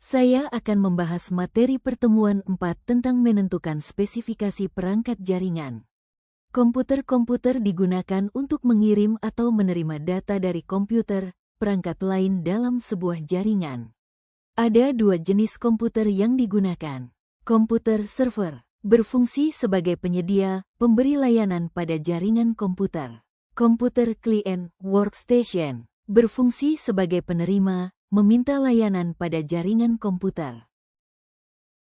Saya akan membahas materi pertemuan 4 tentang menentukan spesifikasi perangkat jaringan. Komputer digunakan untuk mengirim atau menerima data dari komputer, perangkat lain dalam sebuah jaringan. Ada 2 jenis komputer yang digunakan. Komputer server berfungsi sebagai penyedia, pemberi layanan pada jaringan komputer. Komputer klien, workstation, berfungsi sebagai penerima, meminta layanan pada jaringan komputer.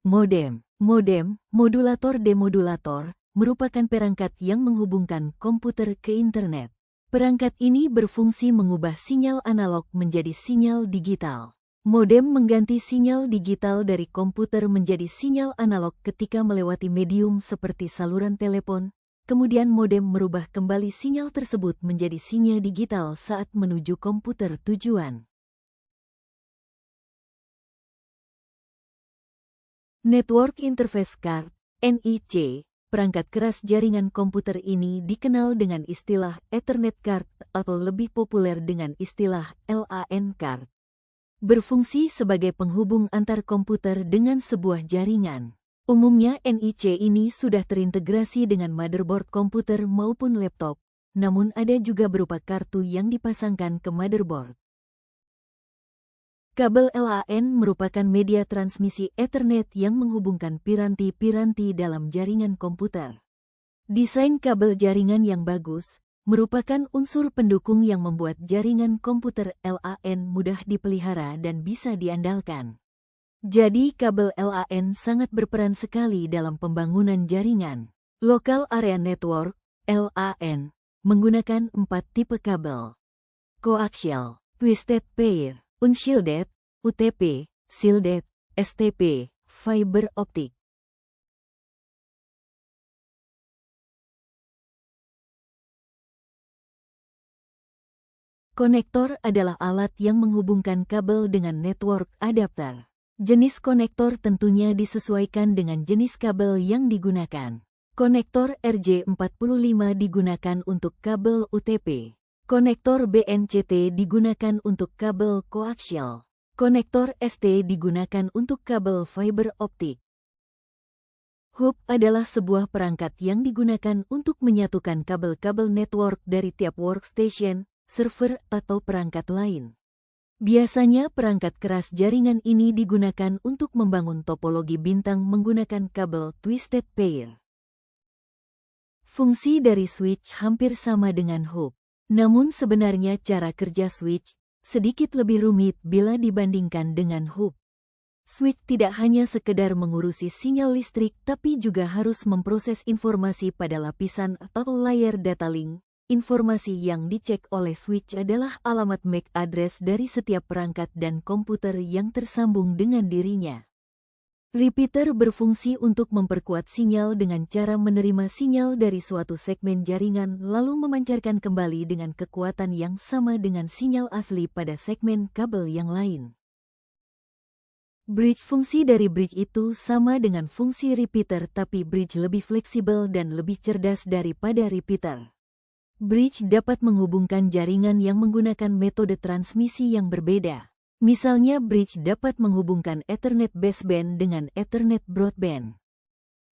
Modem, modulator-demodulator, merupakan perangkat yang menghubungkan komputer ke internet. Perangkat ini berfungsi mengubah sinyal analog menjadi sinyal digital. Modem mengganti sinyal digital dari komputer menjadi sinyal analog ketika melewati medium seperti saluran telepon. Kemudian modem merubah kembali sinyal tersebut menjadi sinyal digital saat menuju komputer tujuan. Network Interface Card, NIC, perangkat keras jaringan komputer ini dikenal dengan istilah Ethernet Card atau lebih populer dengan istilah LAN Card. Berfungsi sebagai penghubung antar komputer dengan sebuah jaringan. Umumnya NIC ini sudah terintegrasi dengan motherboard komputer maupun laptop, namun ada juga berupa kartu yang dipasangkan ke motherboard. Kabel LAN merupakan media transmisi Ethernet yang menghubungkan piranti-piranti dalam jaringan komputer. Desain kabel jaringan yang bagus merupakan unsur pendukung yang membuat jaringan komputer LAN mudah dipelihara dan bisa diandalkan. Jadi kabel LAN sangat berperan sekali dalam pembangunan jaringan. Local Area Network, LAN, menggunakan 4 tipe kabel. Coaxial, Twisted Pair, Unshielded, UTP, Shielded, STP, Fiber Optic. Konektor adalah alat yang menghubungkan kabel dengan network adapter. Jenis konektor tentunya disesuaikan dengan jenis kabel yang digunakan. Konektor RJ45 digunakan untuk kabel UTP. Konektor BNCT digunakan untuk kabel koaksial. Konektor ST digunakan untuk kabel fiber optik. Hub adalah sebuah perangkat yang digunakan untuk menyatukan kabel-kabel network dari tiap workstation, server, atau perangkat lain. Biasanya perangkat keras jaringan ini digunakan untuk membangun topologi bintang menggunakan kabel twisted pair. Fungsi dari switch hampir sama dengan hub. Namun sebenarnya cara kerja switch sedikit lebih rumit bila dibandingkan dengan hub. Switch tidak hanya sekedar mengurusi sinyal listrik tapi juga harus memproses informasi pada lapisan atau layer data link. Informasi yang dicek oleh switch adalah alamat MAC address dari setiap perangkat dan komputer yang tersambung dengan dirinya. Repeater berfungsi untuk memperkuat sinyal dengan cara menerima sinyal dari suatu segmen jaringan lalu memancarkan kembali dengan kekuatan yang sama dengan sinyal asli pada segmen kabel yang lain. Bridge, fungsi dari bridge itu sama dengan fungsi repeater tapi bridge lebih fleksibel dan lebih cerdas daripada repeater. Bridge dapat menghubungkan jaringan yang menggunakan metode transmisi yang berbeda. Misalnya bridge dapat menghubungkan Ethernet baseband dengan Ethernet broadband.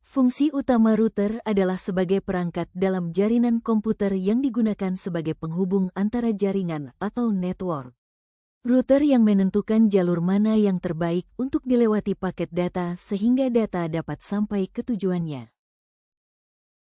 Fungsi utama router adalah sebagai perangkat dalam jaringan komputer yang digunakan sebagai penghubung antara jaringan atau network. Router yang menentukan jalur mana yang terbaik untuk dilewati paket data sehingga data dapat sampai ke tujuannya.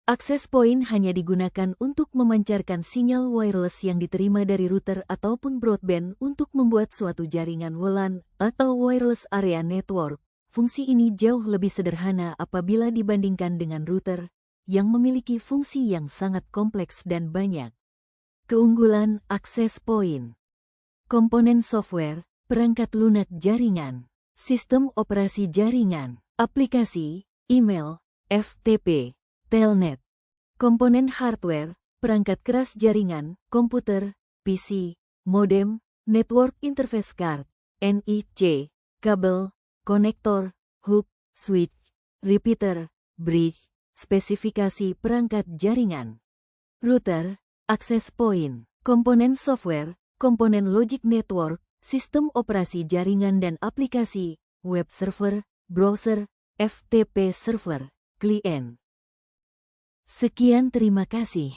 Access point hanya digunakan untuk memancarkan sinyal wireless yang diterima dari router ataupun broadband untuk membuat suatu jaringan WLAN atau wireless area network. Fungsi ini jauh lebih sederhana apabila dibandingkan dengan router yang memiliki fungsi yang sangat kompleks dan banyak. Keunggulan access point. Komponen software, perangkat lunak jaringan, sistem operasi jaringan, aplikasi, email, FTP, telnet. Komponen hardware, perangkat keras jaringan, komputer, PC, modem, network interface card, NIC, kabel, konektor, hub, switch, repeater, bridge, spesifikasi perangkat jaringan. Router, access point, komponen software, komponen logic network, sistem operasi jaringan dan aplikasi, web server, browser, FTP server, klien. Sekian, terima kasih.